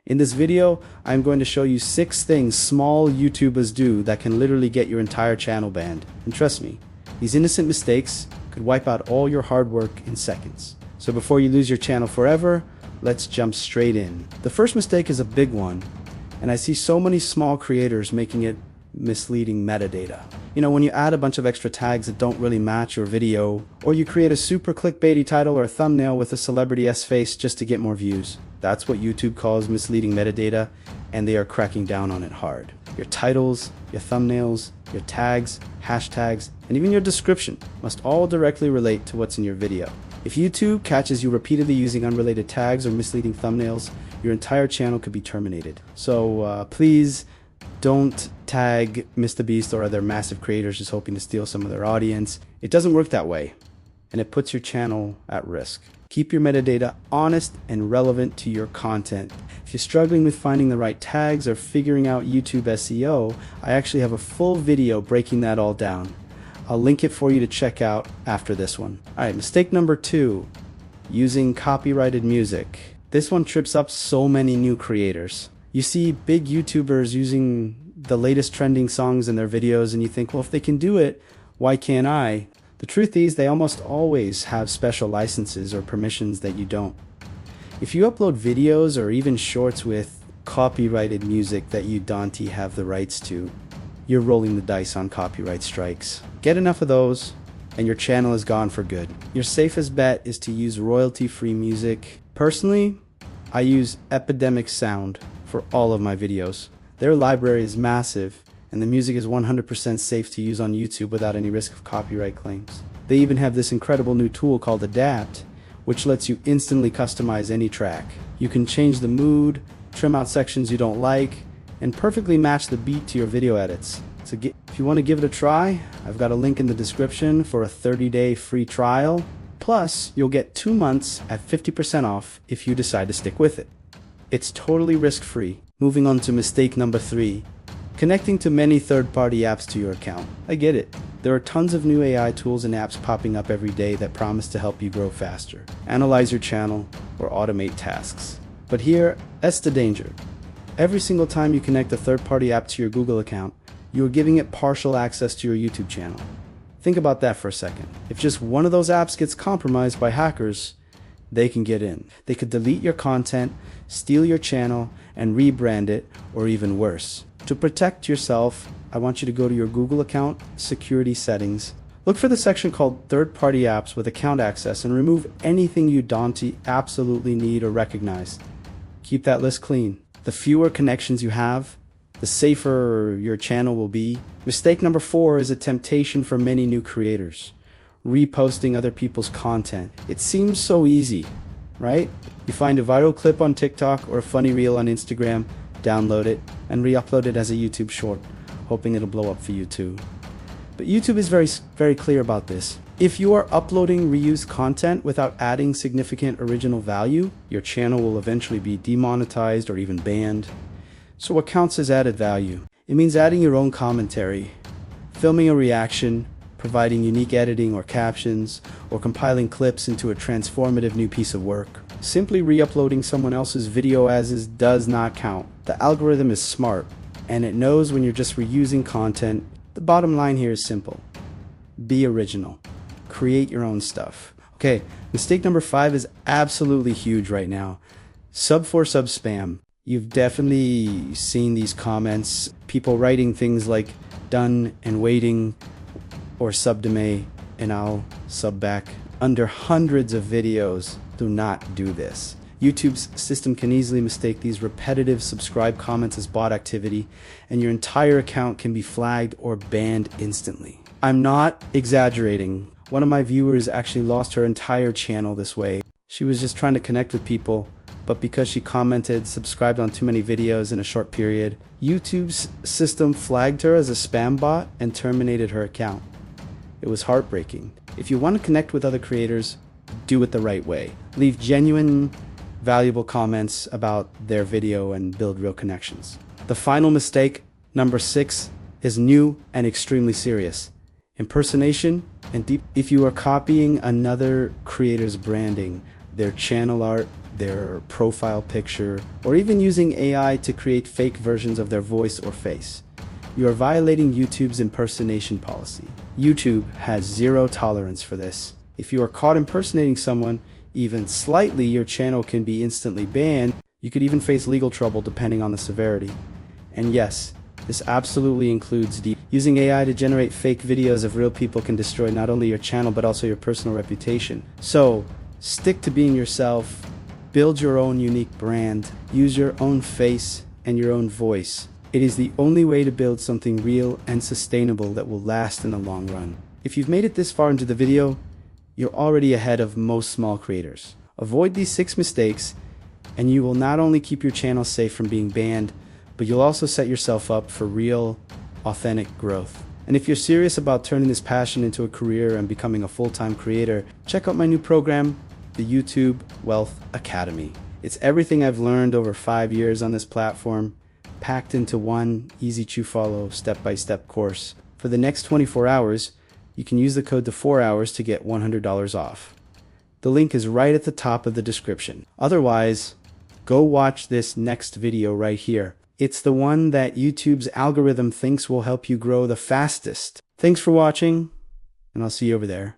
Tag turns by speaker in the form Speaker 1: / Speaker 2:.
Speaker 1: In this video, I'm going to show you 6 things small YouTubers do that can literally get your entire channel banned. And trust me, these innocent mistakes could wipe out all your hard work in seconds. So before you lose your channel forever, let's jump straight in. The first mistake is a big one, and I see so many small creators making it misleading metadata. You know, when you add a bunch of extra tags that don't really match your video, or you create a super clickbaity title or a thumbnail with a celebrity's face just to get more views. That's what YouTube calls misleading metadata, and they are cracking down on it hard. Your titles, your thumbnails, your tags, hashtags, and even your description must all directly relate to what's in your video. If YouTube catches you repeatedly using unrelated tags or misleading thumbnails, your entire channel could be terminated. So please don't tag MrBeast or other massive creators just hoping to steal some of their audience. It doesn't work that way, and it puts your channel at risk. Keep your metadata honest and relevant to your content. If you're struggling with finding the right tags or figuring out YouTube SEO, I actually have a full video breaking that all down. I'll link it for you to check out after this one. Alright, mistake number 2, using copyrighted music. This one trips up so many new creators. You see big YouTubers using the latest trending songs in their videos and you think, well, if they can do it, why can't I? The truth is, they almost always have special licenses or permissions that you don't. If you upload videos or even shorts with copyrighted music that you don't have the rights to, you're rolling the dice on copyright strikes. Get enough of those and your channel is gone for good. Your safest bet is to use royalty-free music. Personally, I use Epidemic Sound for all of my videos. Their library is massive, and the music is 100% safe to use on YouTube without any risk of copyright claims. They even have this incredible new tool called Adapt, which lets you instantly customize any track. You can change the mood, trim out sections you don't like, and perfectly match the beat to your video edits. So if you want to give it a try, I've got a link in the description for a 30-day free trial. Plus, you'll get 2 months at 50% off if you decide to stick with it. It's totally risk-free. Moving on to mistake number 3. Connecting to many third-party apps to your account. I get it. There are tons of new AI tools and apps popping up every day that promise to help you grow faster, analyze your channel, or automate tasks. But that's the danger. Every single time you connect a third-party app to your Google account, you are giving it partial access to your YouTube channel. Think about that for a second. If just one of those apps gets compromised by hackers, they can get in. They could delete your content, steal your channel, and rebrand it, or even worse. To protect yourself, I want you to go to your Google account security settings. Look for the section called third-party apps with account access and remove anything you don't absolutely need or recognize. Keep that list clean. The fewer connections you have, the safer your channel will be. Mistake number 4 is a temptation for many new creators. Reposting other people's content. It seems so easy, right? You find a viral clip on TikTok or a funny reel on Instagram, download it, and re-upload it as a YouTube short, hoping it'll blow up for you too. But YouTube is very clear about this. If you are uploading reused content without adding significant original value, your channel will eventually be demonetized or even banned. So what counts as added value? It means adding your own commentary, filming a reaction, providing unique editing or captions, or compiling clips into a transformative new piece of work. Simply re-uploading someone else's video as is does not count. The algorithm is smart, and it knows when you're just reusing content. The bottom line here is simple. Be original. Create your own stuff. Okay, mistake number 5 is absolutely huge right now. Sub for sub spam. You've definitely seen these comments. People writing things like done and waiting, or sub to me and I'll sub back. Under hundreds of videos, do not do this. YouTube's system can easily mistake these repetitive subscribe comments as bot activity, and your entire account can be flagged or banned instantly. I'm not exaggerating. One of my viewers actually lost her entire channel this way. She was just trying to connect with people, but because she subscribed on too many videos in a short period, YouTube's system flagged her as a spam bot and terminated her account. It was heartbreaking. If you want to connect with other creators, do it the right way. Leave genuine, valuable comments about their video and build real connections. The final mistake, number 6, is new and extremely serious. Impersonation and deep. If you are copying another creator's branding, their channel art, their profile picture, or even using AI to create fake versions of their voice or face. You are violating YouTube's impersonation policy. YouTube has zero tolerance for this. If you are caught impersonating someone, even slightly, your channel can be instantly banned. You could even face legal trouble depending on the severity. And yes, this absolutely includes using AI to generate fake videos of real people can destroy not only your channel but also your personal reputation. So, stick to being yourself, build your own unique brand, use your own face and your own voice. It is the only way to build something real and sustainable that will last in the long run. If you've made it this far into the video, you're already ahead of most small creators. Avoid these 6 mistakes, and you will not only keep your channel safe from being banned, but you'll also set yourself up for real, authentic growth. And if you're serious about turning this passion into a career and becoming a full-time creator, check out my new program, the YouTube Wealth Academy. It's everything I've learned over 5 years on this platform, packed into one easy-to-follow, step-by-step course. For the next 24 hours, you can use the code to4hours to get $100 off. The link is right at the top of the description. Otherwise, go watch this next video right here. It's the one that YouTube's algorithm thinks will help you grow the fastest. Thanks for watching, and I'll see you over there.